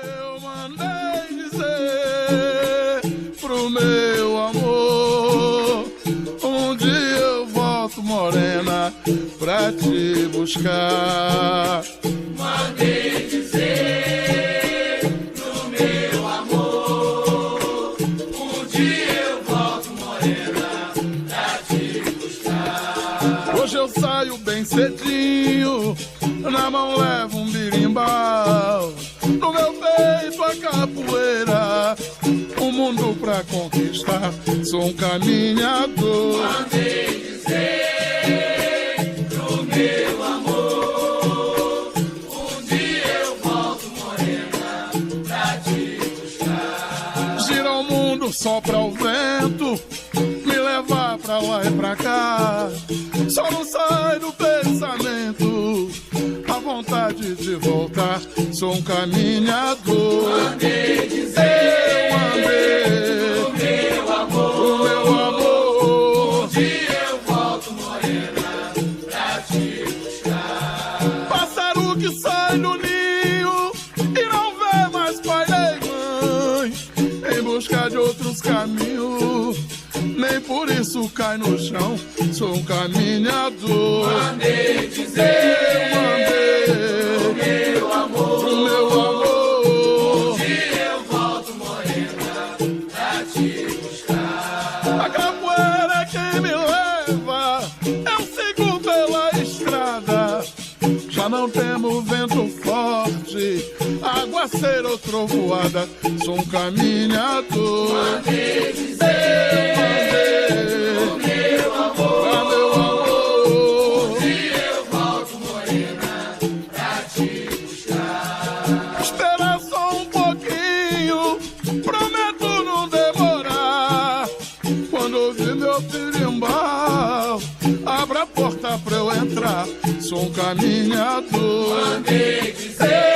Eu mandei dizer pro meu amor, um dia eu volto, morena, pra te buscar. Mandei dizer pro meu amor, um dia eu volto, morena, pra te buscar. Hoje eu saio bem cedinho, na mão levo um birimbau, no meu peito a capoeira, o mundo pra conquistar, sou um caminhador. Mandei dizer pro meu amor, um dia eu volto, morena, pra te buscar. Gira o mundo, sopra o vento, me levar pra lá e pra cá, só não sai do pensamento a vontade de voltar, sou um caminhador. Mandei dizer pro meu amor, um dia eu volto, morena, pra te buscar. Pássaro que sai do ninho e não vê mais pai nem mãe, em busca de outros caminhos, nem por isso cai no chão, sou um caminhador. Mandei dizer pro meu amor, um dia eu volto, morena, pra te buscar. A capoeira é quem me leva, eu sigo pela estrada, já não temo vento forte, aguaceiro ou trovoada, sou um caminhador. Mandei dizer pro meu amor, um dia eu volto, morena, pra te buscar. Espera só um pouquinho, prometo não demorar. Quando ouvir meu birimbau, abra a porta pra eu entrar, sou um caminhador. Mandei dizer